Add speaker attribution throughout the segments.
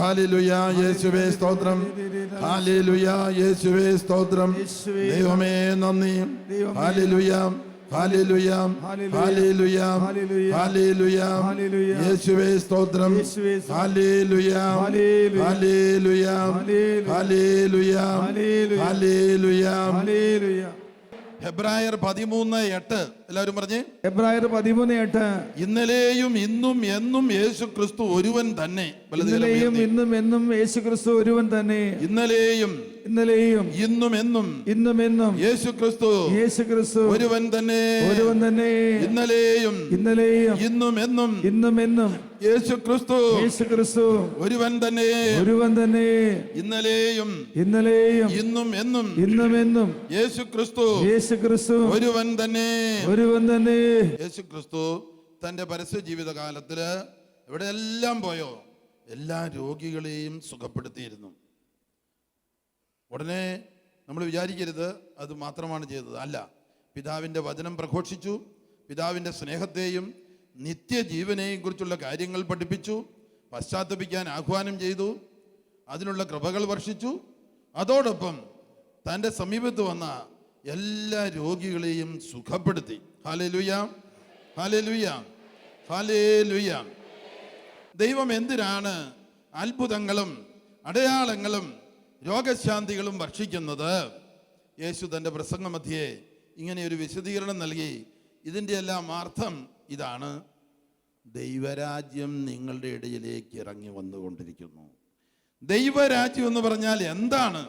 Speaker 1: Hallelujah. യേശുവേ സ്തോത്രം. Hallelujah. യേശുവേ സ്തോത്രം. ദൈവമേ നന്ദി. ഹല്ലേലൂയ. ഹല്ലേലൂയ. ഹല്ലേലൂയ. ഹല്ലേലൂയ. യേശുവേ സ്തോത്രം. ഹല്ലേലൂയ. ഹല്ലേലൂയ. ഹല്ലേലൂയ. ഹല്ലേലൂയ. ഹെബ്രായർ 13:8 എല്ലാവരും പറഞ്ഞേ.
Speaker 2: ഹെബ്രായർ 13:8.
Speaker 1: ഇന്നലെയും ഇന്നും എന്നും യേശു ക്രിസ്തു ഒരുവൻ തന്നെ.
Speaker 2: ഇന്നലെയും ഇന്നും എന്നും യേശു ക്രിസ്തു ഒരുവൻ തന്നെ.
Speaker 1: ഇന്നലെയും ഇന്നും എന്നും യേശു ക്രിസ്തു ഒരുവൻ തന്നെ. ഇന്നലെയും ഇന്നും എന്നും യേശു ക്രിസ്തു ഒരുവൻ തന്നെ. ഇന്നലെയും ഇന്നും എന്നും യേശു ക്രിസ്തു ഒരുവൻ തന്നെ. യേശു ക്രിസ്തു തന്റെ പരസ്യ ജീവിതകാലത്തില് എവിടെയെല്ലാം പോയോ എല്ലാ രോഗികളെയും സുഖപ്പെടുത്തിയിരുന്നു. ഉടനെ നമ്മൾ വിചാരിക്കരുത് അത് മാത്രമാണ് ചെയ്തത്. അല്ല, പിതാവിൻ്റെ വചനം പ്രഘോഷിച്ചു, പിതാവിൻ്റെ സ്നേഹത്തെയും നിത്യജീവനെയും കുറിച്ചുള്ള കാര്യങ്ങൾ പഠിപ്പിച്ചു, പശ്ചാത്തപിക്കാൻ ആഹ്വാനം ചെയ്തു, അതിനുള്ള കൃപകൾ വർഷിച്ചു. അതോടൊപ്പം തൻ്റെ സമീപത്ത് വന്ന എല്ലാ രോഗികളെയും സുഖപ്പെടുത്തി. Hallelujah, hallelujah, hallelujah. ദൈവം എന്തിനാണ് അത്ഭുതങ്ങളും അടയാളങ്ങളും രോഗശാന്തികളും ഭക്ഷിക്കുന്നത്? യേശു തൻ്റെ പ്രസംഗമധ്യേ ഇങ്ങനെ ഒരു വിശദീകരണം നൽകി. ഇതിൻ്റെ എല്ലാം അർത്ഥം ഇതാണ്: ദൈവരാജ്യം നിങ്ങളുടെ ഇടയിലേക്ക് ഇറങ്ങി വന്നുകൊണ്ടിരിക്കുന്നു. ദൈവരാജ്യം എന്ന് പറഞ്ഞാൽ എന്താണ്?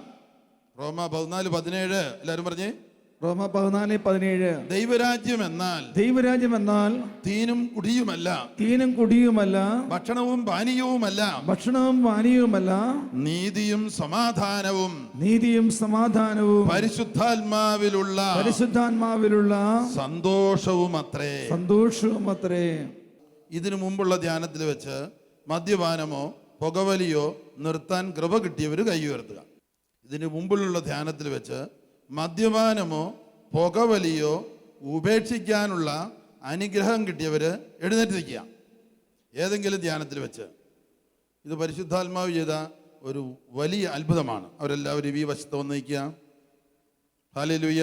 Speaker 1: റോമ 14:17 എല്ലാവരും പറഞ്ഞേ.
Speaker 2: റോമ 14:17.
Speaker 1: ദൈവരാജ്യം എന്നാൽ തീനും കുടിയുമല്ല, ഭക്ഷണവും പാനീയവുമല്ല, നീതിയും സമാധാനവും പരിശുദ്ധാത്മാവിലുള്ള സന്തോഷവുമത്രേ. ഇതിനു മുമ്പുള്ള ധ്യാനത്തിൽ വെച്ച് മദ്യപാനമോ പുകവലിയോ നിർത്താൻ കൃപ കിട്ടിയവർ കൈ ഉയർത്തുക. ഇതിനു മുമ്പുള്ള ധ്യാനത്തിൽ വെച്ച് മദ്യപാനമോ പുകവലിയോ ഉപേക്ഷിക്കാനുള്ള അനുഗ്രഹം കിട്ടിയവർ എഴുന്നേറ്റ് നിൽക്കുക. ഏതെങ്കിലും ധ്യാനത്തിൽ വെച്ച്. ഇത് പരിശുദ്ധാത്മാവ് ചെയ്ത ഒരു വലിയ അത്ഭുതമാണ്. അവരെല്ലാവരും ഈ വശത്ത് വന്ന് നിൽക്കുക. ഹല്ലേലൂയ.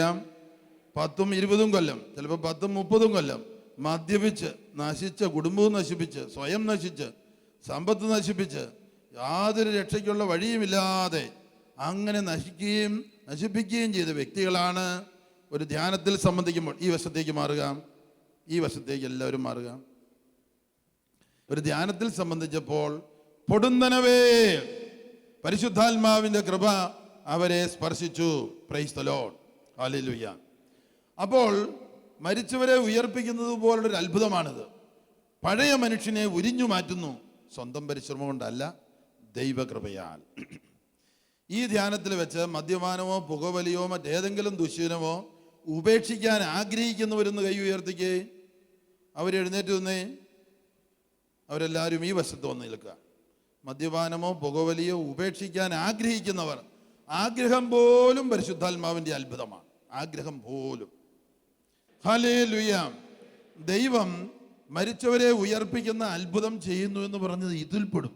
Speaker 1: 10-20 കൊല്ലം, ചിലപ്പോൾ 10-30 കൊല്ലം മദ്യപിച്ച് നശിച്ച്, കുടുംബവും നശിപ്പിച്ച്, സ്വയം നശിച്ച്, സമ്പത്ത് നശിപ്പിച്ച്, യാതൊരു രക്ഷയ്ക്കുള്ള വഴിയുമില്ലാതെ അങ്ങനെ നശിപ്പിക്കുകയും ചെയ്ത വ്യക്തികളാണ് ഒരു ധ്യാനത്തിൽ സംബന്ധിക്കുമ്പോൾ ഈ വശത്തേക്ക് മാറുക. ഈ വശത്തേക്ക് എല്ലാവരും മാറുക. ഒരു ധ്യാനത്തിൽ സംബന്ധിച്ചപ്പോൾ പൊടുന്നനവേ പരിശുദ്ധാത്മാവിൻ്റെ കൃപ അവരെ സ്പർശിച്ചു. Price the lord. ഹല്ലേലൂയ. അപ്പോൾ മരിച്ചവരെ ഉയർപ്പിക്കുന്നത് പോലുള്ളൊരു അത്ഭുതമാണിത്. പഴയ മനുഷ്യനെ ഉരിഞ്ഞു മാറ്റുന്നു. സ്വന്തം പരിശ്രമം കൊണ്ടല്ല, ദൈവകൃപയാൽ. ഈ ധ്യാനത്തിൽ വെച്ച് മദ്യപാനമോ പുകവലിയോ മറ്റേതെങ്കിലും ദുശ്ശീലമോ ഉപേക്ഷിക്കാൻ ആഗ്രഹിക്കുന്നവരെന്ന് കൈ ഉയർത്തിക്കേ. അവരെഴുന്നേറ്റ് നിന്നേ. അവരെല്ലാവരും ഈ വശത്ത് വന്ന് നിൽക്കുക. മദ്യപാനമോ പുകവലിയോ ഉപേക്ഷിക്കാൻ ആഗ്രഹിക്കുന്നവർ, ആഗ്രഹം പോലും പരിശുദ്ധാത്മാവിൻ്റെ അത്ഭുതമാണ്. ആഗ്രഹം പോലും. ഹല്ലേലൂയ. ദൈവം മരിച്ചവരെ ഉയർപ്പിക്കുന്ന അത്ഭുതം ചെയ്യുന്നു എന്ന് പറഞ്ഞത് ഇതിൽപ്പെടും.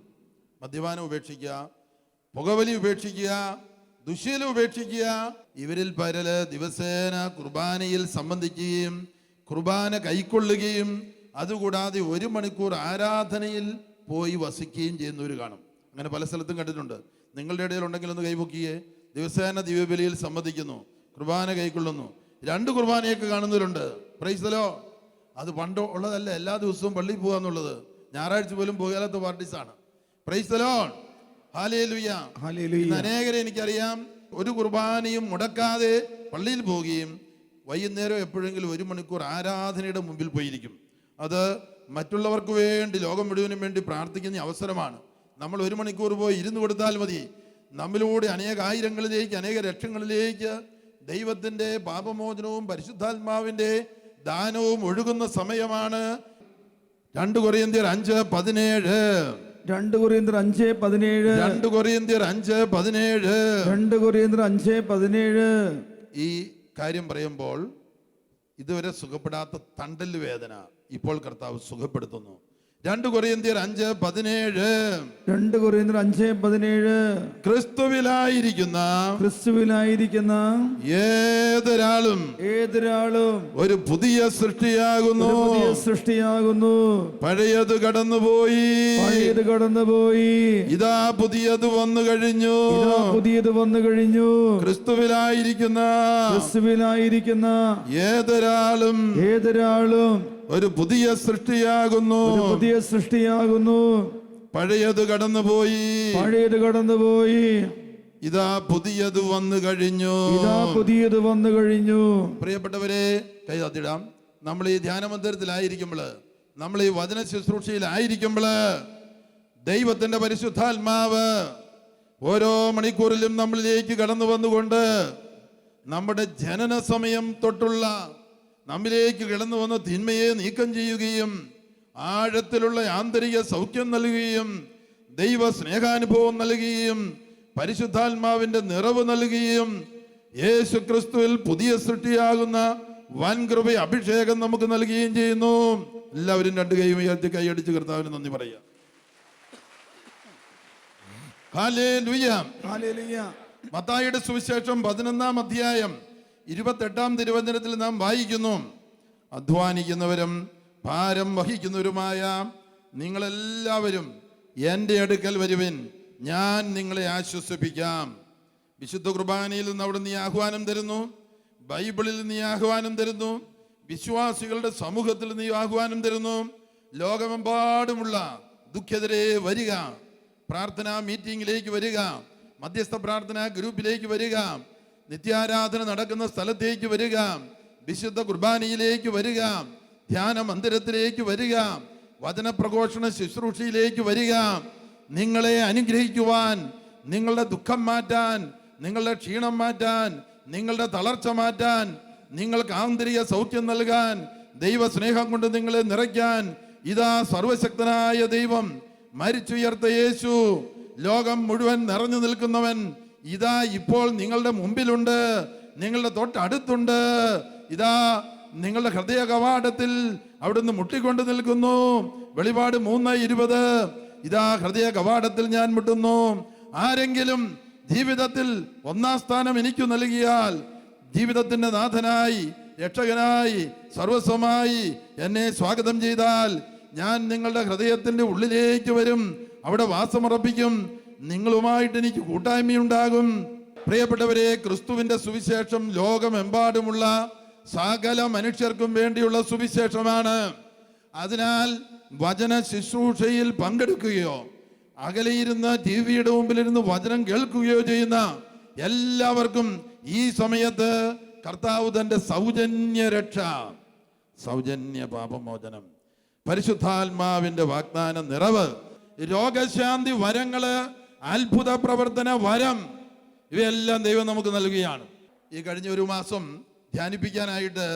Speaker 1: മദ്യപാനം ഉപേക്ഷിക്കുക, പുകവലി ഉപേക്ഷിക്കുക, ദുശ്ശീലം ഉപേക്ഷിക്കുക. ഇവരിൽ പലര് ദിവസേന കുർബാനയിൽ സംബന്ധിക്കുകയും കുർബാന കൈക്കൊള്ളുകയും അതുകൂടാതെ 1 മണിക്കൂർ ആരാധനയിൽ പോയി വസിക്കുകയും ചെയ്യുന്നവർ കാണും. അങ്ങനെ പല സ്ഥലത്തും കണ്ടിട്ടുണ്ട്. നിങ്ങളുടെ ഇടയിൽ ഉണ്ടെങ്കിൽ ഒന്ന് കൈപൊക്കിയേ. ദിവസേന ദിവ്യബലിയിൽ സംബന്ധിക്കുന്നു, കുർബാന കൈക്കൊള്ളുന്നു. 2 കുർബാനയൊക്കെ കാണുന്നവരുണ്ട്. Praise the lord. അത് പണ്ട് ഉള്ളതല്ല, എല്ലാ ദിവസവും പള്ളിയിൽ പോകുക എന്നുള്ളത്. ഞായറാഴ്ച പോലും പോകാത്ത പാർട്ടീസാണ്. Praise the lord. ഹല്ലേലൂയ. അനേകരെ എനിക്കറിയാം 1 കുർബാനയും മുടക്കാതെ പള്ളിയിൽ പോവുകയും വൈകുന്നേരം എപ്പോഴെങ്കിലും 1 മണിക്കൂർ ആരാധനയുടെ മുമ്പിൽ പോയിരിക്കും. അത് മറ്റുള്ളവർക്ക് വേണ്ടി, ലോകം മുഴുവനും വേണ്ടി പ്രാർത്ഥിക്കുന്ന അവസരമാണ്. നമ്മൾ 1 മണിക്കൂർ പോയി ഇരുന്ന് കൊടുത്താൽ മതി. നമ്മിലൂടെ അനേക ആയിരങ്ങളിലേക്ക്, അനേക ലക്ഷങ്ങളിലേക്ക് ദൈവത്തിൻ്റെ പാപമോചനവും പരിശുദ്ധാത്മാവിൻ്റെ ദാനവും ഒഴുകുന്ന സമയമാണ്. 2 കൊരിന്ത്യർ 5:17.
Speaker 2: 2 കൊരിന്ത്യർ 5:17.
Speaker 1: 2 കൊരിന്ത്യർ 5:17.
Speaker 2: 2 കൊരിന്ത്യർ 5:17.
Speaker 1: ഈ കാര്യം പറയുമ്പോൾ ഇതുവരെ സുഖപ്പെടാത്ത തണ്ടല് വേദന ഇപ്പോൾ കർത്താവ് സുഖപ്പെടുത്തുന്നു. 2 കൊരിന്ത്യർ 5:17.
Speaker 2: 2 കൊരിന്ത്യർ 5:17.
Speaker 1: ക്രിസ്തുവിലായിരിക്കുന്ന ഏതൊരാളും ഒരു പുതിയ സൃഷ്ടിയാകുന്നു. പഴയത് കടന്നുപോയി, ഇതാ പുതിയത് വന്നു കഴിഞ്ഞു. ക്രിസ്തുവിലായിരിക്കുന്ന ഏതൊരാളും ഒരു പുതിയ സൃഷ്ടിയാകുന്നു. പഴയത് കടന്നുപോയി, ഇതാ പുതിയത് വന്നു കഴിഞ്ഞു. പ്രിയപ്പെട്ടവരെ, കൈ തട്ടിടാം. നമ്മൾ ഈ ധ്യാന മന്ദിരത്തിലായിരിക്കുമ്പോൾ, നമ്മൾ ഈ വചന ശുശ്രൂഷയിലായിരിക്കുമ്പോൾ ദൈവത്തിന്റെ പരിശുദ്ധാത്മാവ് ഓരോ മണിക്കൂറിലും നമ്മളിലേക്ക് കടന്നു വന്നുകൊണ്ട് നമ്മുടെ ജനന സമയം തൊട്ടുള്ള നമ്മിലേക്ക് കടന്നു വന്ന തിന്മയെ നീക്കം ചെയ്യുകയും ആഴത്തിലുള്ള ആന്തരിക സൗഖ്യം നൽകുകയും ദൈവ സ്നേഹാനുഭവം നൽകുകയും പരിശുദ്ധാത്മാവിന്റെ നിറവ് നൽകുകയും യേശു ക്രിസ്തുവിൽ പുതിയ സൃഷ്ടിയാകുന്ന വൻ കൃപ അഭിഷേകം നമുക്ക് നൽകുകയും ചെയ്യുന്നു. എല്ലാവരും 2 കൈയും ഉയർത്തി കൈയടിച്ച് കർത്താവിന് നന്ദി പറയാം. ഹല്ലേലൂയ. മത്തായിയുടെ സുവിശേഷം 11-ാം അധ്യായം 28-ാം തിരുവചനത്തിൽ നാം വായിക്കുന്നു, അധ്വാനിക്കുന്നവരും ഭാരം വഹിക്കുന്നവരുമായ നിങ്ങളെല്ലാവരും എൻ്റെ അടുക്കൽ വരുവിൻ, ഞാൻ നിങ്ങളെ ആശ്വസിപ്പിക്കാം. വിശുദ്ധ കുർബാനയിൽ നിന്ന് അവിടെ നീ ആഹ്വാനം തരുന്നു, ബൈബിളിൽ നീ ആഹ്വാനം തരുന്നു, വിശ്വാസികളുടെ സമൂഹത്തിൽ നീ ആഹ്വാനം തരുന്നു. ലോകമെമ്പാടുമുള്ള ദുഃഖിതരെ വരിക, പ്രാർത്ഥനാ മീറ്റിംഗിലേക്ക് വരിക, മധ്യസ്ഥ പ്രാർത്ഥനാ ഗ്രൂപ്പിലേക്ക് വരിക, നിത്യാരാധന നടക്കുന്ന സ്ഥലത്തേക്ക് വരിക, വിശുദ്ധ കുർബാനയിലേക്ക് വരിക, ധ്യാന മന്ദിരത്തിലേക്ക് വരിക, വചന പ്രഘോഷണ ശുശ്രൂഷയിലേക്ക് വരിക. നിങ്ങളെ അനുഗ്രഹിക്കുവാൻ, നിങ്ങളുടെ ദുഃഖം മാറ്റാൻ, നിങ്ങളുടെ ക്ഷീണം മാറ്റാൻ, നിങ്ങളുടെ തളർച്ച മാറ്റാൻ, നിങ്ങൾക്ക് ആന്തരിക സൗഖ്യം നൽകാൻ, ദൈവ സ്നേഹം കൊണ്ട് നിങ്ങളെ നിറയ്ക്കാൻ ഇതാ സർവശക്തനായ ദൈവം, മരിച്ചുയർത്ത യേശു, ലോകം മുഴുവൻ നിറഞ്ഞു നിൽക്കുന്നവൻ ഇതാ ഇപ്പോൾ നിങ്ങളുടെ മുമ്പിലുണ്ട്, നിങ്ങളുടെ തൊട്ടടുത്തുണ്ട്. ഇതാ നിങ്ങളുടെ ഹൃദയ കവാടത്തിൽ അവിടുന്ന് മുട്ടിക്കൊണ്ട് നിൽക്കുന്നു. വെളിപാട് 3:20. ഇതാ ഹൃദയ കവാടത്തിൽ ഞാൻ മുട്ടുന്നു. ആരെങ്കിലും ജീവിതത്തിൽ 1-ാം സ്ഥാനം എനിക്ക് നൽകിയാൽ, ജീവിതത്തിന്റെ നാഥനായി രക്ഷകനായി സർവസ്വമായി എന്നെ സ്വാഗതം ചെയ്താൽ, ഞാൻ നിങ്ങളുടെ ഹൃദയത്തിന്റെ ഉള്ളിലേക്ക് വരും, അവിടെ വാസമുറപ്പിക്കും, നിങ്ങളുമായിട്ട് എനിക്ക് കൂട്ടായ്മയുണ്ടാകും. പ്രിയപ്പെട്ടവരെ, ക്രിസ്തുവിന്റെ സുവിശേഷം ലോകമെമ്പാടുമുള്ള സകല മനുഷ്യർക്കും വേണ്ടിയുള്ള സുവിശേഷമാണ്. അതിനാൽ വചന ശുശ്രൂഷയിൽ പങ്കെടുക്കുകയോ അകലെയിരുന്ന് ടിവിയുടെ മുമ്പിലിരുന്ന് വചനം കേൾക്കുകയോ ചെയ്യുന്ന എല്ലാവർക്കും ഈ സമയത്ത് കർത്താവ് തന്റെ സൗജന്യ രക്ഷ, സൗജന്യ പാപമോചനം, പരിശുദ്ധാത്മാവിന്റെ വാഗ്ദാന നിറവ്, രോഗശാന്തി വരങ്ങള്, അത്ഭുത പ്രവർത്തന വരം, ഇവയെല്ലാം ദൈവം നമുക്ക് നൽകുകയാണ്. ഈ കഴിഞ്ഞ 1 മാസം ധ്യാനിപ്പിക്കാനായിട്ട്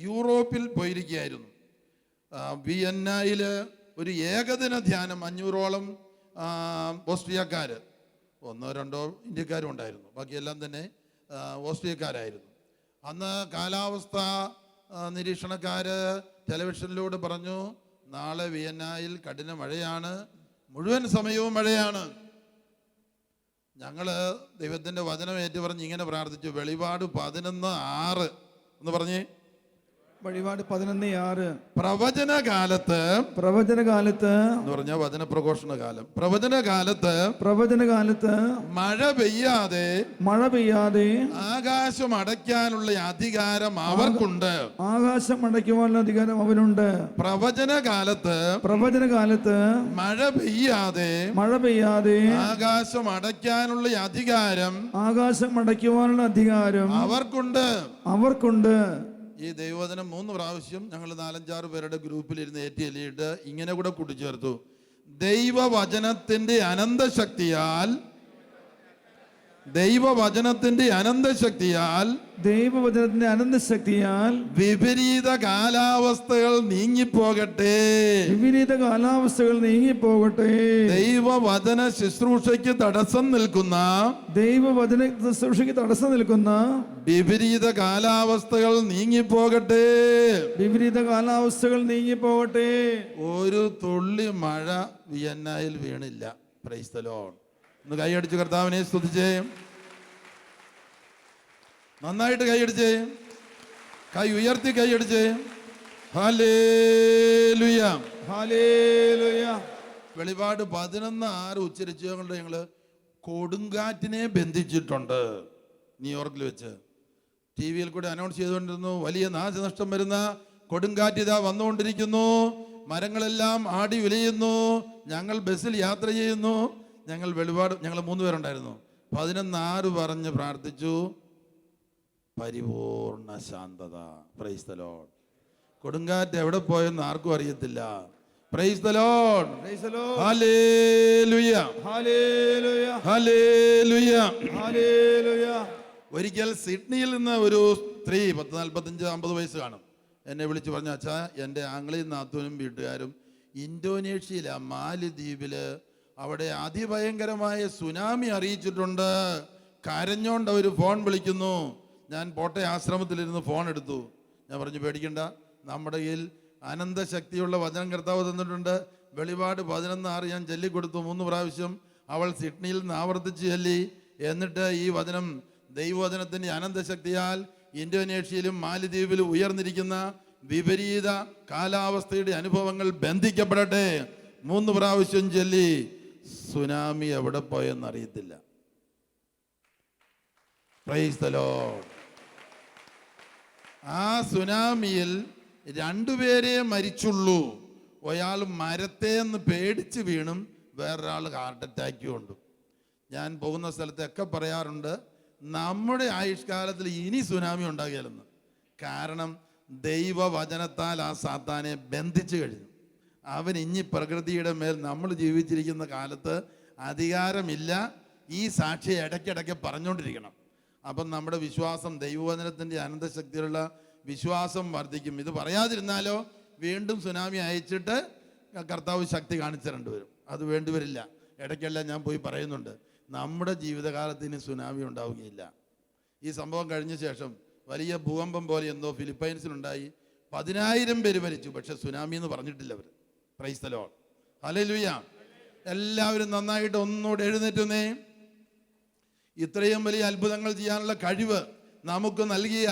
Speaker 1: യൂറോപ്പിൽ പോയിരിക്കുകയായിരുന്നു. വിയന്നയിൽ ഒരു ഏകദിന ധ്യാനം 500ഓളം ഓസ്ട്രിയക്കാർ, 1-2 ഇന്ത്യക്കാരും ഉണ്ടായിരുന്നു, ബാക്കിയെല്ലാം തന്നെ ഓസ്ട്രിയക്കാരായിരുന്നു. അന്ന് കാലാവസ്ഥ നിരീക്ഷണക്കാര് ടെലിവിഷനിലൂടെ പറഞ്ഞു, നാളെ വിയന്നയിൽ കഠിന മഴയാണ്, മുഴുവൻ സമയവും മഴയാണ്. ഞങ്ങള് ദൈവത്തിന്റെ വചനം ഏറ്റുപറഞ്ഞ് ഇങ്ങനെ പ്രാർത്ഥിച്ചു, വെളിപാട് 11:6 എന്ന് പറഞ്ഞേ.
Speaker 2: വെളിപാട് 11:6.
Speaker 1: പ്രവചനകാലത്ത് എന്ന് പറഞ്ഞ വചന പ്രഘോഷണ കാലം, പ്രവചനകാലത്ത് മഴ പെയ്യാതെ ആകാശം അടയ്ക്കാനുള്ള അധികാരം അവർക്കുണ്ട്.
Speaker 2: അവനുണ്ട്.
Speaker 1: പ്രവചനകാലത്ത് മഴ പെയ്യാതെ ആകാശം അടയ്ക്കാനുള്ള അധികാരം അവർക്കുണ്ട്. ഈ ദൈവവചനം 3 പ്രാവശ്യം ഞങ്ങൾ 4-5 പേരുടെ ഗ്രൂപ്പിലിരുന്ന് ഏറ്റിയിട്ട് ഇങ്ങനെ കൂടെ കൂട്ടിച്ചേർത്തു, ദൈവവചനത്തിന്റെ അനന്തശക്തിയാൽ ദൈവവചനത്തിന്റെ അനന്തശക്തിയാൽ
Speaker 2: ദൈവവചനത്തിന്റെ അനന്തശക്തിയാൽ
Speaker 1: വിപരീത കാലാവസ്ഥകൾ നീങ്ങിപ്പോകട്ടെ.
Speaker 2: വിപരീത കാലാവസ്ഥകൾ നീങ്ങിപ്പോകട്ടെ.
Speaker 1: ദൈവവചന ശുശ്രൂഷയ്ക്ക് തടസ്സം നിൽക്കുന്ന
Speaker 2: ദൈവവചന ശുശ്രൂഷയ്ക്ക് തടസ്സം നിൽക്കുന്ന
Speaker 1: വിപരീത കാലാവസ്ഥകൾ നീങ്ങിപ്പോകട്ടെ.
Speaker 2: വിപരീത കാലാവസ്ഥകൾ നീങ്ങിപ്പോകട്ടെ.
Speaker 1: ഒരു തുള്ളി മഴ വിയന്നയിൽ വീണില്ല. Praise the lord. ഒന്ന് കൈയടിച്ച് കർത്താവിനെ സ്തുതിച്ചേ. നന്നായിട്ട് കൈയടിച്ചേ. കൈ ഉയർത്തി കൈയടിച്ചേ. Hallelujah,
Speaker 2: hallelujah.
Speaker 1: വെളിപാട് 11:6 ഉച്ചരിച്ചുകൊണ്ട് ഞങ്ങള് കൊടുങ്കാറ്റിനെ ബന്ധിച്ചിട്ടുണ്ട്. ന്യൂയോർക്കിൽ വെച്ച് TV-യിൽ കൂടെ അനൗൺസ് ചെയ്തുകൊണ്ടിരുന്നു, വലിയ നാശനഷ്ടം വരുന്ന കൊടുങ്കാറ്റ് ഇതാ വന്നുകൊണ്ടിരിക്കുന്നു, മരങ്ങളെല്ലാം ആടി ഉലയുന്നു, ഞങ്ങൾ ബസ്സിൽ യാത്ര ചെയ്യുന്നു. ഞങ്ങൾ 3 പേരുണ്ടായിരുന്നു. 11:6 പറഞ്ഞ് പ്രാർത്ഥിച്ചു. പരിപൂർണ ശാന്തത. Price the Lord. കൊടുങ്കാറ്റ് എവിടെ പോയെന്ന് ആർക്കും അറിയത്തില്ല. Price the lord. Hallelujah,
Speaker 2: hallelujah,
Speaker 1: hallelujah,
Speaker 2: hallelujah.
Speaker 1: ഒരിക്കൽ സിഡ്നിയിൽ നിന്ന് ഒരു സ്ത്രീ 45-50 വയസ്സ് കാണും എന്നെ വിളിച്ച് പറഞ്ഞു, അച്ഛാ, എൻ്റെ ആംഗ്ലയും നാത്തൂനും വീട്ടുകാരും ഇന്തോനേഷ്യയിലെ മാലിദ്വീപില് അവിടെ അതിഭയങ്കരമായ സുനാമി അറിയിച്ചിട്ടുണ്ട്. കരഞ്ഞോണ്ട് അവർ ഫോൺ വിളിക്കുന്നു. ഞാൻ പോട്ടെ ആശ്രമത്തിലിരുന്ന് ഫോൺ എടുത്തു. ഞാൻ പറഞ്ഞു, പേടിക്കണ്ട, നമ്മുടെ കയ്യിൽ അനന്തശക്തിയുള്ള വചനം കർത്താവ് തന്നിട്ടുണ്ട്. വെളിപാട് 11:6 ഞാൻ ചൊല്ലിക്കൊടുത്തു 3 പ്രാവശ്യം. അവൾ സിഡ്നിയിൽ നിന്ന് ആവർത്തിച്ച് ചൊല്ലി. എന്നിട്ട് ഈ വചനം, ദൈവവചനത്തിൻ്റെ അനന്തശക്തിയാൽ ഇന്തോനേഷ്യയിലും മാലിദ്വീപിലും ഉയർന്നിരിക്കുന്ന വിപരീത കാലാവസ്ഥയുടെ അനുഭവങ്ങൾ ബന്ധിക്കപ്പെടട്ടെ. 3 പ്രാവശ്യം ചൊല്ലി. സുനാമി എവിടെ പോയെന്നറിയത്തില്ല. Price the Lord. ആ സുനാമിയിൽ 2 പേരെ മരിച്ചുള്ളൂ. ഒരാൾ മരത്തേന്ന് പേടിച്ച് വീണും വേറൊരാൾ ഹാർട്ട് അറ്റാക്ക് കൊണ്ടു. ഞാൻ പോകുന്ന സ്ഥലത്തൊക്കെ പറയാറുണ്ട്, നമ്മുടെ ആയുഷ്കാലത്തിൽ ഇനി സുനാമി ഉണ്ടാകില്ലെന്ന്. കാരണം ദൈവവചനത്താൽ ആ സാത്താനെ ബന്ധിച്ചു കഴിഞ്ഞു. അവൻ ഇനി പ്രകൃതിയുടെ മേൽ നമ്മൾ ജീവിച്ചിരിക്കുന്ന കാലത്ത് അധികാരമില്ല. ഈ സാക്ഷി ഇടയ്ക്കിടയ്ക്ക് പറഞ്ഞുകൊണ്ടിരിക്കണം. അപ്പം നമ്മുടെ വിശ്വാസം, ദൈവവചനത്തിൻ്റെ അനന്തശക്തിയിലുള്ള വിശ്വാസം വർദ്ധിക്കും. ഇത് പറയാതിരുന്നാലോ വീണ്ടും സുനാമി അയച്ചിട്ട് കർത്താവ് ശക്തി കാണിച്ചിരേണ്ടി വരും. അത് വേണ്ടിവരില്ല. ഇടയ്ക്കെല്ലാം ഞാൻ പോയി പറയുന്നുണ്ട്, നമ്മുടെ ജീവിതകാലത്തിന് സുനാമി ഉണ്ടാവുകയില്ല. ഈ സംഭവം കഴിഞ്ഞ ശേഷം വലിയ ഭൂകമ്പം പോലെ എന്തോ ഫിലിപ്പൈൻസിലുണ്ടായി. 10,000 പേര് മരിച്ചു. പക്ഷെ സുനാമി എന്ന് പറഞ്ഞിട്ടില്ല അവർ. Praise the lord. ഹല്ലേലൂയ. എല്ലാവരും നന്നായിട്ട് ഒന്നുകൂടെ എഴുന്നേറ്റുന്നേ. ഇത്രയും വലിയ അത്ഭുതങ്ങൾ ചെയ്യാനുള്ള കഴിവ് നമുക്ക് നൽകിയ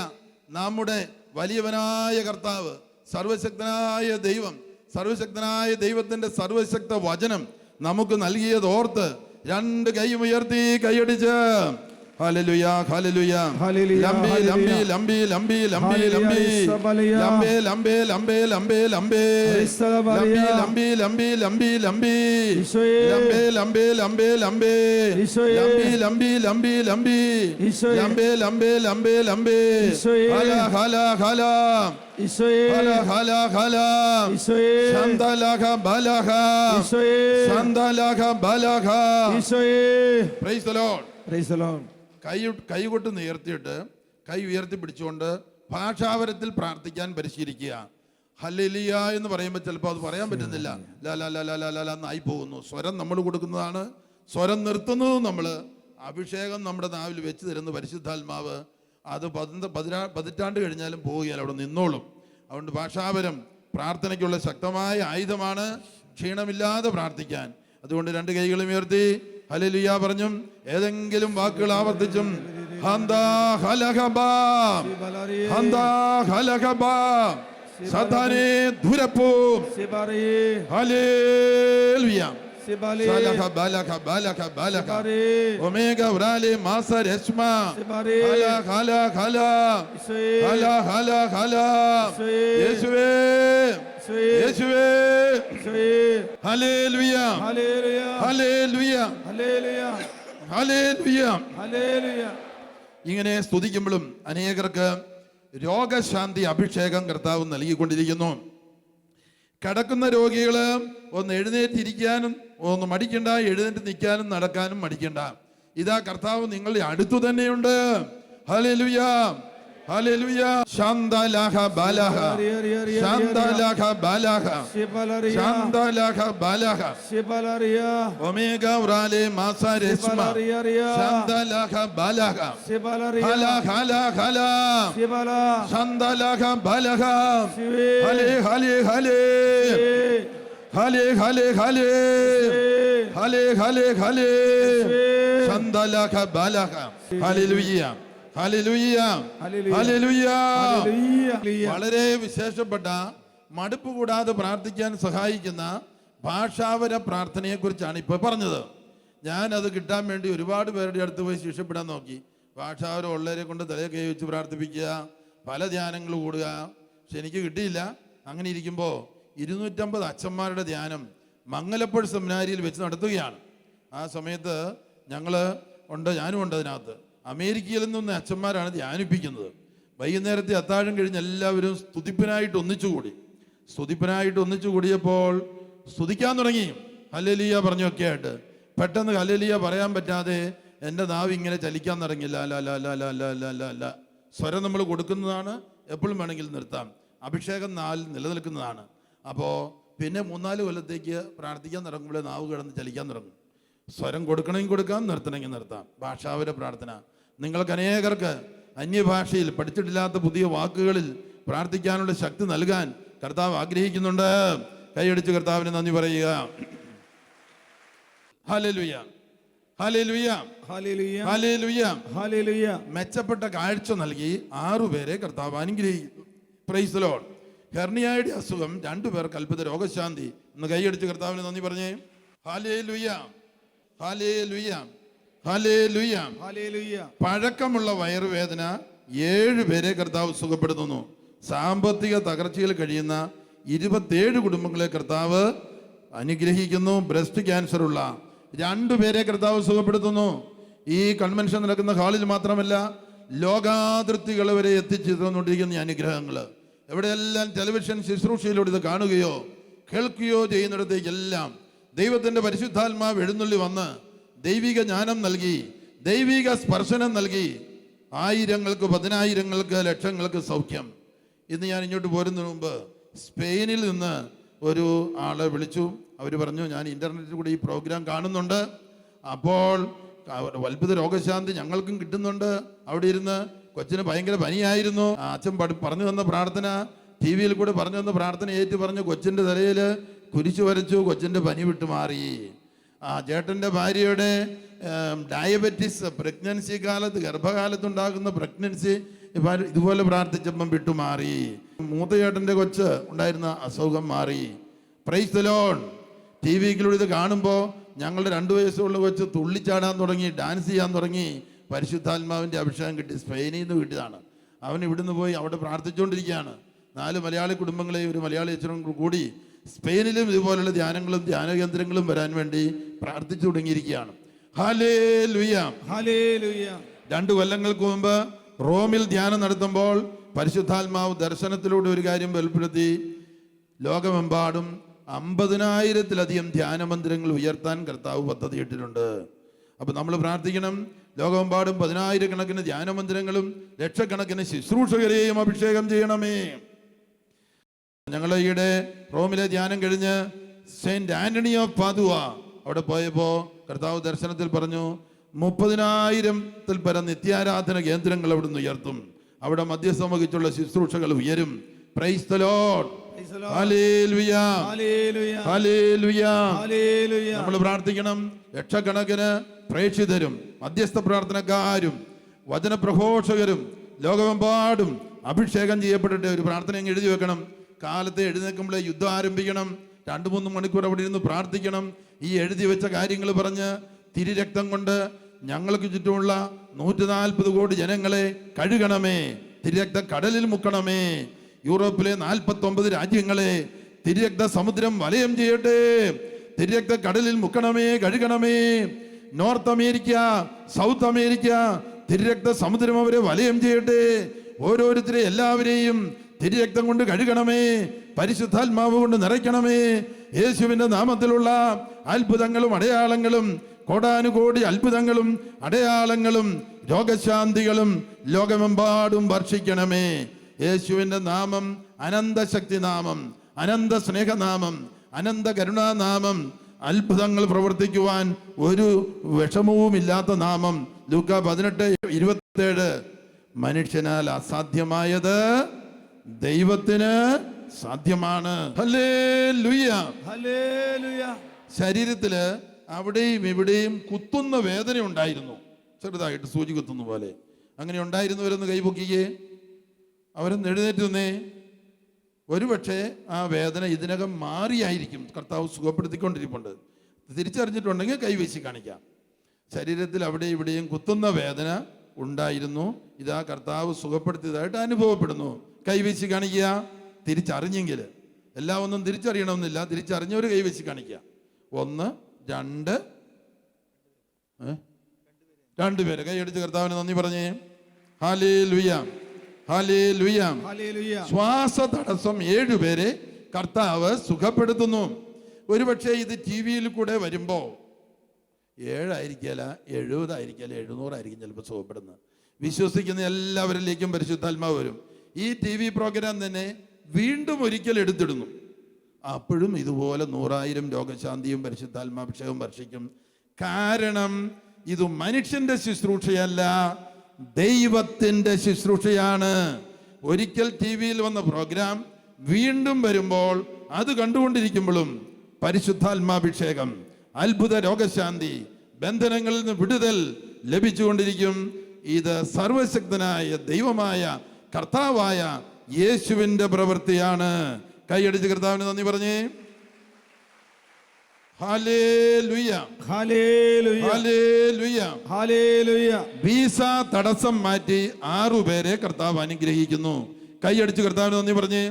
Speaker 1: നമ്മുടെ വലിയവനായ കർത്താവ്, സർവശക്തനായ ദൈവം, സർവശക്തനായ ദൈവത്തിൻ്റെ സർവശക്ത വചനം നമുക്ക് നൽകിയത് ഓർത്ത് 2 കൈയും ഉയർത്തി കൈയടിച്ച് ഹല്ലേലൂയ, ഹല്ലേലൂയ. ലംബി ലംബി ലംബി ലംബി ലംബി ലംബി ലംബേ ലംബേ ലംബേ ലംബേ ലംബേ ലംബി ലംബി ലംബി ലംബി ലംബേ ലംബേ ലംബേ ലംബേ ലംബി ലംബി ലംബി ലംബേ ലംബേ ലംബേ ലംബേ ഹല ഹല ഹല ഹല ഹല ഹല ശന്തലഹ ബലഹ ശന്തലഹ ബലഹ. Praise the lord.
Speaker 2: Praise the lord.
Speaker 1: കൈ കൊട്ട് ഉയർത്തിയിട്ട് കൈ ഉയർത്തി പിടിച്ചുകൊണ്ട് ഭാഷാവരത്തിൽ പ്രാർത്ഥിക്കാൻ പരിശീലിക്കുക. ഹല്ലേലൂയ എന്ന് പറയുമ്പോൾ ചിലപ്പോൾ അത് പറയാൻ പറ്റുന്നില്ല. ലാ ലാ ലാ ലാ ലാ ലാ എന്നായി പോകുന്നു. സ്വരം നമ്മൾ കൊടുക്കുന്നതാണ്, സ്വരം നിർത്തുന്നതും നമ്മൾ. അഭിഷേകം നമ്മുടെ നാവിൽ വെച്ച് തരുന്ന പരിശുദ്ധാത്മാവ് അത് 10 കഴിഞ്ഞാലും പോവുകയാൽ അവിടെ നിന്നോളും. അതുകൊണ്ട് ഭാഷാവരം പ്രാർത്ഥനയ്ക്കുള്ള ശക്തമായ ആയുധമാണ്. ക്ഷീണമില്ലാതെ പ്രാർത്ഥിക്കാൻ. അതുകൊണ്ട് 2 കൈകളും ഉയർത്തി ഹല്ലേലൂയ പറഞ്ഞും ഏതെങ്കിലും വാക്കുകൾ ആവർത്തിച്ചും ഹന്ദാ ഹലഹബ ഹന്ദാ ഹലഹബ സതാനേ ദുരപ്പോ ഹല്ലേലൂയ സലഹ ബലഹ ബലഹ ബലഹ ഒമേഗ വ്രാലെ മാസ രശ്മ ഹല ഹല ഹല ഹല ഹല ഹല യേശുവേ യേശുവേ hallelujah
Speaker 2: hallelujah
Speaker 1: hallelujah
Speaker 2: hallelujah
Speaker 1: hallelujah
Speaker 2: hallelujah.
Speaker 1: ഇങ്ങനെ സ്തുതിക്കുമ്പോഴും അനേകർക്ക് രോഗശാന്തി അഭിഷേകം കർത്താവ് നൽകിക്കൊണ്ടിരിക്കുന്നു. കിടക്കുന്ന രോഗികള് ഒന്ന് എഴുന്നേറ്റിരിക്കാനും ഒന്ന് മടിക്കണ്ട, എഴുന്നേറ്റ് നിൽക്കാനും നടക്കാനും മടിക്കണ്ട. ഇതാ കർത്താവ് നിങ്ങളുടെ അടുത്തു തന്നെയുണ്ട്. Hallelujah, hallelujah. ശാന്തലഹ ബലഹ, ശാന്തലഹ ബലഹ, ശാന്തലഹ ബലഹ, ഒമേഗ ഉറാലെ മാസരസ്മ, ശാന്തലഹ ബലഹ, ഹല ഹല ഹല, ശാന്തലഹ ബലഹ, ഹലേ ഹലേ ഹലേ, ഹലേ ഹലേ ഹലേ, ഹലേ ഹലേ ഹലേ, ശാന്തലഹ ബലഹ. Hallelujah, hallelujah, hallelujah. വളരെ വിശേഷപ്പെട്ട മടുപ്പ് കൂടാതെ പ്രാർത്ഥിക്കാൻ സഹായിക്കുന്ന ഭാഷാവര പ്രാർത്ഥനയെ കുറിച്ചാണ് ഇപ്പൊ പറഞ്ഞത്. ഞാൻ അത് കിട്ടാൻ വേണ്ടി ഒരുപാട് പേരുടെ അടുത്ത് പോയി ശിക്ഷപ്പെടാൻ നോക്കി. ഭാഷാവരം ഉള്ളവരെ കൊണ്ട് തലയെ കൈ വെച്ച് പ്രാർത്ഥിപ്പിക്കുക, പല ധ്യാനങ്ങൾ കൂടുക. പക്ഷെ എനിക്ക് കിട്ടിയില്ല. അങ്ങനെ ഇരിക്കുമ്പോൾ 250 അച്ഛന്മാരുടെ ധ്യാനം മംഗലപ്പുഴ സെമിനാരിയിൽ വെച്ച് നടത്തുകയാണ്. ആ സമയത്ത് ഞാനും ഉണ്ട് അതിനകത്ത്. അമേരിക്കയിൽ നിന്നൊന്ന് അച്ഛന്മാരാണ് ധ്യാനിപ്പിക്കുന്നത്. വൈകുന്നേരത്തെ അത്താഴം കഴിഞ്ഞ് എല്ലാവരും സ്തുതിപ്പിനായിട്ട് ഒന്നിച്ചു കൂടിയപ്പോൾ സ്തുതിക്കാൻ തുടങ്ങി. ഹല്ലേലൂയ പറഞ്ഞൊക്കെ ആയിട്ട് പെട്ടെന്ന് ഹല്ലേലൂയ പറയാൻ പറ്റാതെ എൻ്റെ നാവ് ഇങ്ങനെ ചലിക്കാൻ തുടങ്ങില്ല. അല്ല സ്വരം നമ്മൾ കൊടുക്കുന്നതാണ്, എപ്പോഴും വേണമെങ്കിലും നിർത്താം. അഭിഷേകം നിലനിൽക്കുന്നതാണ്. അപ്പോൾ പിന്നെ 3-4 കൊല്ലത്തേക്ക് പ്രാർത്ഥിക്കാൻ തുടങ്ങുമ്പോൾ നാവ് കിടന്ന് ചലിക്കാൻ തുടങ്ങും. സ്വരം കൊടുക്കണമെങ്കിൽ കൊടുക്കാം, നിർത്തണമെങ്കിൽ നിർത്താം. ഭാഷാവര പ്രാർത്ഥന നിങ്ങൾക്ക് അനേകർക്ക് അന്യഭാഷയിൽ പഠിച്ചിട്ടില്ലാത്ത പുതിയ വാക്കുകളിൽ പ്രാർത്ഥിക്കാനുള്ള ശക്തി നൽകാൻ കർത്താവ് ആഗ്രഹിക്കുന്നുണ്ട്. കൈയടിച്ച് കർത്താവിന് നന്ദി പറയുക. Hallelujah, hallelujah, hallelujah, hallelujah. മെച്ചപ്പെട്ട കാഴ്ച നൽകി 6 പേരെ കർത്താവ് അനുഗ്രഹിക്കുന്നു. Price the Lord. ഹെർണിയയുടെ അസുഖം 2 പേർക്ക് അത്ഭുത രോഗശാന്തി. ഒന്ന് കൈയടിച്ച് കർത്താവിന് നന്ദി പറഞ്ഞേ. Hallelujah, hallelujah, hallelujah, hallelujah. പഴക്കമുള്ള വയറുവേദന 7 പേരെ കർത്താവ് സുഖപ്പെടുത്തുന്നു. സാമ്പത്തിക തകർച്ചയിൽ കഴിയുന്ന 27 കുടുംബങ്ങളെ കർത്താവ് അനുഗ്രഹിക്കുന്നു. ബ്രസ്റ്റ് ക്യാൻസർ ഉള്ള 2 പേരെ കർത്താവ് സുഖപ്പെടുത്തുന്നു. ഈ കൺവെൻഷൻ നടക്കുന്ന ഹാളിൽ മാത്രമല്ല, ലോകാതിർത്തികൾ വരെ എത്തിച്ചേർന്നുകൊണ്ടിരിക്കുന്ന ഈ അനുഗ്രഹങ്ങൾ എവിടെയെല്ലാം ടെലിവിഷൻ ശുശ്രൂഷയിലൂടെ ഇത് കാണുകയോ കേൾക്കുകയോ ചെയ്യുന്നിടത്തേക്കെല്ലാം ദൈവത്തിൻ്റെ പരിശുദ്ധാത്മാവ് എഴുന്നള്ളി വന്ന് ദൈവിക ജ്ഞാനം നൽകി, ദൈവിക സ്പർശനം നൽകി 1000-ങ്ങൾക്ക് 10,000-ങ്ങൾക്ക് ലക്ഷങ്ങൾക്ക് സൗഖ്യം. ഇന്ന് ഞാൻ ഇങ്ങോട്ട് പോരുന്നതിന് മുമ്പ് സ്പെയിനിൽ നിന്ന് ഒരു ആളെ വിളിച്ചു. അവർ പറഞ്ഞു, ഞാൻ ഇൻ്റർനെറ്റിൽ കൂടി ഈ പ്രോഗ്രാം കാണുന്നുണ്ട്, അപ്പോൾ അത്ഭുത രോഗശാന്തി ഞങ്ങൾക്കും കിട്ടുന്നുണ്ട്. അവിടെ ഇരുന്ന് കൊച്ചിന് ഭയങ്കര പനിയായിരുന്നു. അച്ഛൻ പറഞ്ഞു തന്ന പ്രാർത്ഥന, ടി വിയിൽ കൂടെ പറഞ്ഞു തന്ന പ്രാർത്ഥന ഏറ്റു പറഞ്ഞു. കൊച്ചിൻ്റെ തലയിൽ കുരിശു വരച്ചു, കൊച്ചിൻ്റെ പനി വിട്ടുമാറി. ചേട്ടൻ്റെ ഭാര്യയുടെ ഡയബറ്റിസ് പ്രഗ്നൻസി കാലത്ത്, ഗർഭകാലത്തുണ്ടാകുന്ന പ്രഗ്നൻസി ഇതുപോലെ പ്രാർത്ഥിച്ചപ്പം വിട്ടുമാറി. മൂത്ത ചേട്ടൻ്റെ കൊച്ച് ഉണ്ടായിരുന്ന അസുഖം മാറി. Price the Lord. ടി വിയിലൂടെ ഇത് കാണുമ്പോൾ ഞങ്ങളുടെ 2 വയസ്സുള്ള കൊച്ച് തുള്ളിച്ചാടാൻ തുടങ്ങി, ഡാൻസ് ചെയ്യാൻ തുടങ്ങി. പരിശുദ്ധാത്മാവിൻ്റെ അഭിഷേകം കിട്ടി. സ്പെയിനിൽ നിന്ന് കിട്ടിയതാണ്. അവൻ ഇവിടുന്ന് പോയി അവിടെ പ്രാർത്ഥിച്ചുകൊണ്ടിരിക്കുകയാണ്. 4 മലയാളി കുടുംബങ്ങളെ ഒരു മലയാളി അച്ഛനും കൂടി സ്പെയിനിലും ഇതുപോലുള്ള ധ്യാനങ്ങളും ധ്യാന കേന്ദ്രങ്ങളും വരാൻ വേണ്ടി പ്രാർത്ഥിച്ചു തുടങ്ങിയിരിക്കുകയാണ്. Hallelujah, hallelujah. 2 കൊല്ലങ്ങൾക്ക് മുമ്പ് റോമിൽ ധ്യാനം നടത്തുമ്പോൾ പരിശുദ്ധാത്മാവ് ദർശനത്തിലൂടെ ഒരു കാര്യം വെളിപ്പെടുത്തി. ലോകമെമ്പാടും 50,000-ത്തിലധികം ധ്യാനമന്ദിരങ്ങൾ ഉയർത്താൻ കർത്താവ് പദ്ധതിയിട്ടിട്ടുണ്ട്. അപ്പം നമ്മൾ പ്രാർത്ഥിക്കണം, ലോകമെമ്പാടും 10,000-കണക്കിന് ധ്യാനമന്ദിരങ്ങളും ലക്ഷക്കണക്കിന് ശുശ്രൂഷകരെയും അഭിഷേകം ചെയ്യണമേ. ഞങ്ങൾ ഈയിടെ റോമിലെ ധ്യാനം കഴിഞ്ഞ് സെയിന്റ് ആന്റണി ഓഫ് പാദുവ അവിടെ പോയപ്പോൾ കർത്താവ് ദർശനത്തിൽ പറഞ്ഞു, 30,000-ത്തിൽ പരം നിത്യാരാധന കേന്ദ്രങ്ങൾ അവിടുന്ന് ഉയർത്തും. അവിടെ മധ്യസ്ഥം വഹിച്ചുള്ള ശുശ്രൂഷകൾ ഉയരും. Price the lord. Hallelujah, hallelujah. നമ്മൾ പ്രാർത്ഥിക്കണം. ലക്ഷക്കണക്കിന് പ്രേക്ഷിതരും മധ്യസ്ഥ പ്രാർത്ഥനക്കാരും വചനപ്രഘോഷകരും ലോകമെമ്പാടും അഭിഷേകം ചെയ്യപ്പെട്ടിട്ട് ഒരു പ്രാർത്ഥന എഴുതി വെക്കണം. കാലത്തെ എഴുന്നേൽക്കുമ്പോഴേ യുദ്ധം ആരംഭിക്കണം. 2-3 മണിക്കൂർ അവിടെ ഇരുന്ന് പ്രാർത്ഥിക്കണം. ഈ എഴുതി വെച്ച കാര്യങ്ങൾ പറഞ്ഞ് തിരുരക്തം കൊണ്ട് ഞങ്ങൾക്ക് ചുറ്റുമുള്ള 140 കോടി ജനങ്ങളെ കഴുകണമേ. തിരുരക്ത കടലിൽ മുക്കണമേ. യൂറോപ്പിലെ 49 രാജ്യങ്ങളെ തിരുരക്ത സമുദ്രം വലയം ചെയ്യട്ടെ. തിരുരക്ത കടലിൽ മുക്കണമേ, കഴുകണമേ. നോർത്ത് അമേരിക്ക, സൗത്ത് അമേരിക്ക, തിരുരക്ത സമുദ്രം അവരെ വലയം ചെയ്യട്ടെ. ഓരോരുത്തരെ എല്ലാവരെയും തിരുരക്തം കൊണ്ട് കഴുകണമേ. പരിശുദ്ധാത്മാവ് കൊണ്ട് നിറയ്ക്കണമേ. യേശുവിൻ്റെ നാമത്തിലുള്ള അത്ഭുതങ്ങളും അടയാളങ്ങളും കോടാനുകോടി അത്ഭുതങ്ങളും അടയാളങ്ങളും രോഗശാന്തികളും ലോകമെമ്പാടും വർഷിക്കണമേ. യേശുവിൻ്റെ നാമം അനന്തശക്തി നാമം, അനന്ത സ്നേഹനാമം, അനന്ത കരുണാനാമം, അത്ഭുതങ്ങൾ പ്രവർത്തിക്കുവാൻ ഒരു വിഷമവുമില്ലാത്ത നാമം. ലൂക്ക 18:27. മനുഷ്യനാൽ അസാധ്യമായത് ദൈവത്തിന് സാധ്യമാണ്. Hallelujah,
Speaker 2: hallelujah.
Speaker 1: ശരീരത്തില് അവിടെയും ഇവിടെയും കുത്തുന്ന വേദന ഉണ്ടായിരുന്നു, ചെറുതായിട്ട് സൂചി കുത്തുന്ന പോലെ. അങ്ങനെ ഉണ്ടായിരുന്നവരൊന്ന് കൈപൊക്കിയേ, അവരൊന്ന് എഴുന്നേറ്റ് നിന്നേ. ഒരുപക്ഷെ ആ വേദന ഇതിനകം മാറിയായിരിക്കും, കർത്താവ് സുഖപ്പെടുത്തിക്കൊണ്ടിരിപ്പുണ്ട്. തിരിച്ചറിഞ്ഞിട്ടുണ്ടെങ്കിൽ കൈവീശി കാണിക്കാം. ശരീരത്തിൽ അവിടെ ഇവിടെയും കുത്തുന്ന വേദന ഉണ്ടായിരുന്നു, ഇതാ കർത്താവ് സുഖപ്പെടുത്തിയതായിട്ട് അനുഭവപ്പെടുന്നു. കൈവീശി കാണിക്കുക. തിരിച്ചറിഞ്ഞെങ്കിൽ, എല്ലാം ഒന്നും തിരിച്ചറിയണമെന്നില്ല, തിരിച്ചറിഞ്ഞവർ കൈവീശി കാണിക്കുക. 1, 2, 2 പേര് കൈയടിച്ച് കർത്താവിന് നന്ദി പറഞ്ഞേ. Hallelujah, hallelujah.
Speaker 2: ഹല്ലേലൂയ.
Speaker 1: ശ്വാസ തടസ്സം 7 പേരെ കർത്താവ് സുഖപ്പെടുത്തുന്നു. ഒരുപക്ഷെ ഇത് ടി വിയിൽ കൂടെ വരുമ്പോൾ 7 ആയിരിക്കല, 70 ആയിരിക്കല, 700 ആയിരിക്കും ചിലപ്പോൾ സുഖപ്പെടുന്നത്. വിശ്വസിക്കുന്ന എല്ലാവരിലേക്കും പരിശുദ്ധാത്മാവ് വരും. ഈ ടി വി പ്രോഗ്രാം തന്നെ വീണ്ടും ഒരിക്കൽ എടുത്തിടുന്നു. അപ്പോഴും ഇതുപോലെ 100,000 രോഗശാന്തിയും പരിശുദ്ധാത്മാഭിഷേകവും വർഷിക്കും. കാരണം ഇത് മനുഷ്യന്റെ ശുശ്രൂഷയല്ല, ദൈവത്തിന്റെ ശുശ്രൂഷയാണ്. ഒരിക്കൽ ടി വിയിൽ വന്ന പ്രോഗ്രാം വീണ്ടും വരുമ്പോൾ അത് കണ്ടുകൊണ്ടിരിക്കുമ്പോഴും പരിശുദ്ധാത്മാഭിഷേകം, അത്ഭുത രോഗശാന്തി, ബന്ധനങ്ങളിൽ നിന്ന് വിടുതൽ ലഭിച്ചുകൊണ്ടിരിക്കും. ഇത് സർവശക്തനായ ദൈവമായ കർത്താവായ യേശുവിന്റെ പ്രവൃത്തിയാണ്. കൈയടിച്ച് കർത്താവിന് നന്ദി പറഞ്ഞേ. Hallelujah,
Speaker 2: hallelujah,
Speaker 1: hallelujah,
Speaker 2: hallelujah.
Speaker 1: Visa തടസ്സം മാറ്റി 6 പേരെ കർത്താവ് അനുഗ്രഹിക്കുന്നു. കൈയടിച്ച് കർത്താവിന് നന്ദി പറഞ്ഞേ.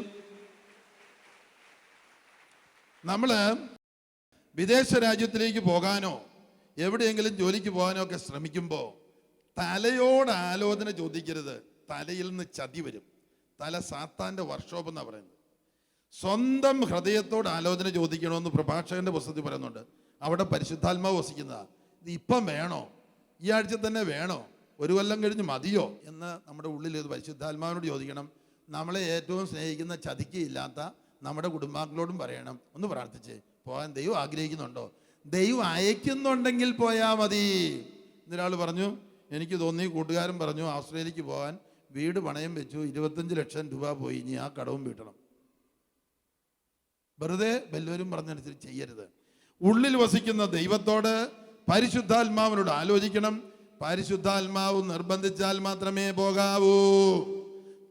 Speaker 1: നമ്മള് വിദേശ രാജ്യത്തിലേക്ക് പോകാനോ എവിടെയെങ്കിലും ജോലിക്ക് പോകാനോ ഒക്കെ ശ്രമിക്കുമ്പോൾ തലയോട് ആലോചന ചോദിക്കരുത്. തലയിൽ നിന്ന് ചതി വരും. തല സാത്താന്റെ വർക്ക്ഷോപ്പ് എന്നാ പറയുന്നത്. സ്വന്തം ഹൃദയത്തോട് ആലോചന ചോദിക്കണമെന്ന് പ്രഭാഷകന്റെ പുസ്തകത്തിൽ പറയുന്നുണ്ട്. അവിടെ പരിശുദ്ധാത്മാവ് വസിക്കുന്നതാ. ഇത് ഇപ്പം വേണോ, ഈ ആഴ്ച തന്നെ വേണോ, 1 കൊല്ലം കഴിഞ്ഞ് മതിയോ എന്ന് നമ്മുടെ ഉള്ളിൽ ഇത് പരിശുദ്ധാത്മാവിനോട് ചോദിക്കണം. നമ്മളെ ഏറ്റവും സ്നേഹിക്കുന്ന ചതിക്കയില്ലാത്ത നമ്മുടെ കുടുംബാംഗങ്ങളോടും പറയണം, ഒന്ന് പ്രാർത്ഥിച്ച് പോകാൻ ദൈവം ആഗ്രഹിക്കുന്നുണ്ടോ, ദൈവം അയക്കുന്നുണ്ടെങ്കിൽ പോയാൽ മതി. ഇന്നൊരാൾ പറഞ്ഞു, എനിക്ക് തോന്നി, കൂട്ടുകാരൻ പറഞ്ഞു, ഓസ്ട്രേലിയക്ക് പോകാൻ വീട് പണയം വെച്ചു, 25 ലക്ഷം രൂപ പോയി, ഇനി ആ കടവും വീട്ടണം. വെറുതെ വല്ലവരും പറഞ്ഞനുസരിച്ച് ചെയ്യരുത്. ഉള്ളിൽ വസിക്കുന്ന ദൈവത്തോട്, പരിശുദ്ധാത്മാവിനോട് ആലോചിക്കണം. പരിശുദ്ധാത്മാവ് നിർബന്ധിച്ചാൽ മാത്രമേ പോകാവൂ.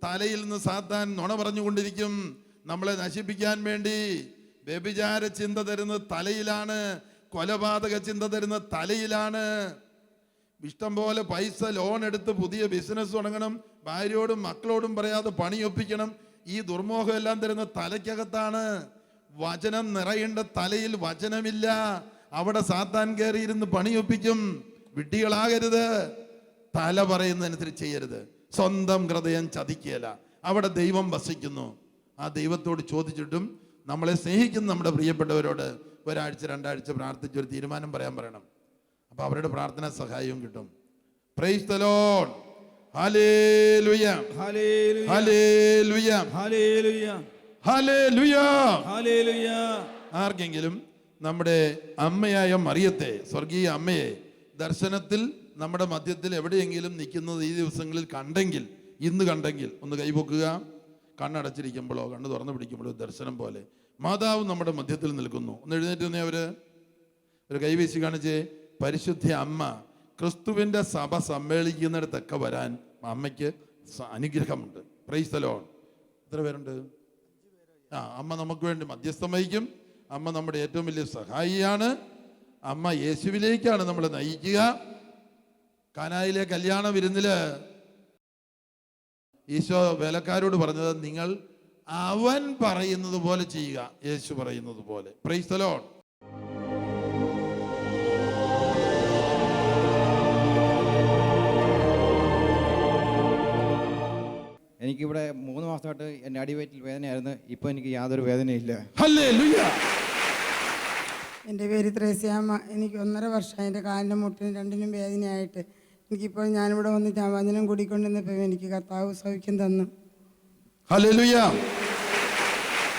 Speaker 1: തലയിൽ നിന്ന് സാത്താൻ നുണ പറഞ്ഞുകൊണ്ടിരിക്കും നമ്മളെ നശിപ്പിക്കാൻ വേണ്ടി. വ്യഭിചാര ചിന്ത തരുന്നത് തലയിലാണ്, കൊലപാതക ചിന്ത തരുന്നത് തലയിലാണ്. ഇഷ്ടം പോലെ പൈസ ലോൺ എടുത്ത് പുതിയ ബിസിനസ് തുടങ്ങണം, ഭാര്യയോടും മക്കളോടും പറയാതെ പണിയൊപ്പിക്കണം. ഈ ദുർമോഹം എല്ലാം തരുന്ന തലയ്ക്കകത്താണ്. വചനം നിറയേണ്ട തലയിൽ വചനമില്ല, അവിടെ സാത്താൻ കയറിയിരുന്ന് പണിയൊപ്പിക്കും. വിഡ്ഢികളാകരുത്. തല പറയുന്നതനുസരിച്ച് ചെയ്യരുത്. സ്വന്തം ഹൃദയം ചതിക്കുകയില്ല, അവിടെ ദൈവം വസിക്കുന്നു. ആ ദൈവത്തോട് ചോദിച്ചിട്ടും നമ്മളെ സ്നേഹിക്കുന്ന നമ്മുടെ പ്രിയപ്പെട്ടവരോട് 1 ആഴ്ച 2 ആഴ്ച പ്രാർത്ഥിച്ച് ഒരു തീരുമാനം പറയാൻ പറയണം. അപ്പൊ അവരുടെ പ്രാർത്ഥന സഹായവും കിട്ടും. Price the lord. Hallelujah,
Speaker 2: hallelujah,
Speaker 1: hallelujah,
Speaker 2: hallelujah,
Speaker 1: hallelujah,
Speaker 2: hallelujah.
Speaker 1: ആർക്കെങ്കിലും നമ്മുടെ അമ്മയായ മറിയത്തെ, സ്വർഗീയ അമ്മയെ ദർശനത്തിൽ നമ്മുടെ മധ്യത്തിൽ എവിടെയെങ്കിലും നിൽക്കുന്നത് ഈ ദിവസങ്ങളിൽ കണ്ടെങ്കിൽ, ഇന്ന് കണ്ടെങ്കിൽ ഒന്ന് കൈപൊക്കുക. കണ്ണടച്ചിരിക്കുമ്പോഴോ കണ്ണ് തുറന്നു പിടിക്കുമ്പോഴോ ദർശനം പോലെ മാതാവ് നമ്മുടെ മധ്യത്തിൽ നിൽക്കുന്നു. ഒന്ന് എഴുന്നേറ്റ് തന്നെ അവര് ഒരു കൈവീശി കാണിച്ച്, പരിശുദ്ധ അമ്മ ക്രിസ്തുവിൻ്റെ സഭ സമ്മേളിക്കുന്നിടത്തൊക്കെ വരാൻ അമ്മയ്ക്ക് അനുഗ്രഹമുണ്ട്. Price the Lord. എത്ര പേരുണ്ട്? അമ്മ നമുക്ക് വേണ്ടി മധ്യസ്ഥം വഹിക്കും. അമ്മ നമ്മുടെ ഏറ്റവും വലിയ സഹായിയാണ്. അമ്മ യേശുവിലേക്കാണ് നമ്മളെ നയിക്കുക. കാനായിലെ കല്യാണ വിരുന്നില് ഈശോ വേലക്കാരോട് പറഞ്ഞത്, നിങ്ങൾ അവൻ പറയുന്നത് പോലെ ചെയ്യുക, യേശു പറയുന്നത് പോലെ. Price the Lord.
Speaker 3: എനിക്കിവിടെ 3 മാസമായിട്ട് എൻ്റെ അടിവയറ്റിൽ വേദനയായിരുന്നു. ഇപ്പോൾ എനിക്ക് യാതൊരു വേദനയില്ല.
Speaker 1: ഹല്ലേലൂയ.
Speaker 4: എൻ്റെ പേര് ത്രേസ്യാമ്മ. എനിക്ക് 1.5 വർഷമായി എൻ്റെ കാലിൻ്റെ മുട്ടിന് രണ്ടിനും വേദനയായിട്ട്. എനിക്കിപ്പോൾ ഞാനിവിടെ വന്ന് വചനം കൂടിക്കൊണ്ടിരുന്നപ്പോൾ എനിക്ക് കർത്താവ് സൗഖ്യം തന്നു.
Speaker 1: ഹല്ലേലൂയ.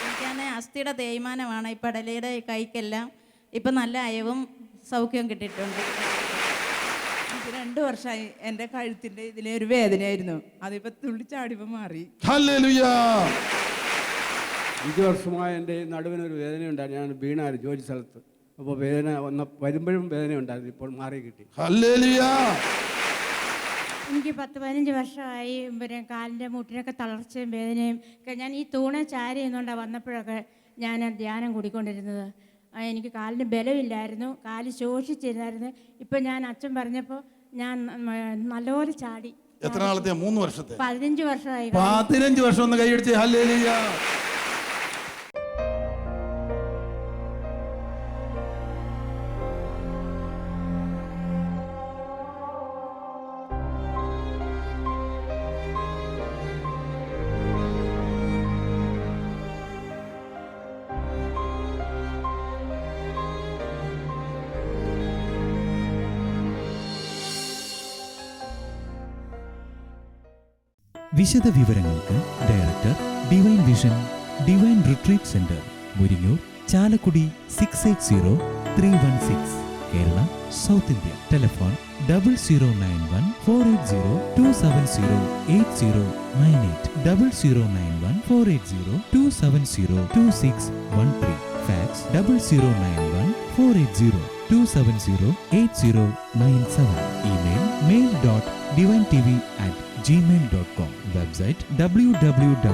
Speaker 5: എനിക്കാണ് അസ്ഥിയുടെ തേയ്മാനമാണ്. ഈ പടലയുടെ കൈക്കെല്ലാം ഇപ്പം നല്ല അയവും സൗഖ്യവും കിട്ടിയിട്ടുണ്ട്.
Speaker 6: 2 വർഷമായി എൻ്റെ കഴുത്തിൻ്റെ ഇതിലെ ഒരു വേദനയായിരുന്നു. അതിപ്പോൾ തുള്ളിച്ചാടിപ്പോൾ മാറി.
Speaker 1: ഹല്ലേലൂയ.
Speaker 7: 5 വർഷമായി എൻ്റെ നടുവിനൊരു വേദനയുണ്ടായിരുന്നു. ഞാൻ വീണായിരുന്നു ജോലി സ്ഥലത്ത്. അപ്പോൾ വേദന വരുമ്പോഴും വേദനയുണ്ടായിരുന്നു. ഇപ്പോൾ മാറി കിട്ടി.
Speaker 1: ഹല്ലേലൂയ.
Speaker 8: എനിക്ക് 10-15 വർഷമായി പിന്നെ കാലിൻ്റെ മുട്ടിനൊക്കെ തളർച്ചയും വേദനയും ഒക്കെ. ഞാൻ ഈ തൂണെ ചാരി എന്നുകൊണ്ടാണ് വന്നപ്പോഴൊക്കെ ഞാൻ ധ്യാനം കൂടിക്കൊണ്ടിരുന്നത്. എനിക്ക് കാലിന് ബലമില്ലായിരുന്നു, കാല് ശോഷിച്ചിരുന്നായിരുന്നു. ഇപ്പം ഞാൻ അച്ഛൻ പറഞ്ഞപ്പോൾ ഞാൻ നല്ലപോലെ ചാടി.
Speaker 1: എത്ര നാളത്തെ? 3 വർഷത്തെ?
Speaker 8: 15 വർഷമായി.
Speaker 1: 15 വർഷം. ഒന്ന് കൈയടിച്ച് ഹല്ലേലൂയ.
Speaker 9: വിശദ വിവരങ്ങൾക്ക് director divine vision divine retreat centre, Muringoor, Chalakudy 680316, Kerala, south India. Telephone 0091-480-270-8098, 0091-480-270-2613. Fax 0091-480-270-8097. Email mail.divintv@gmail.com. Website www.drcm.org.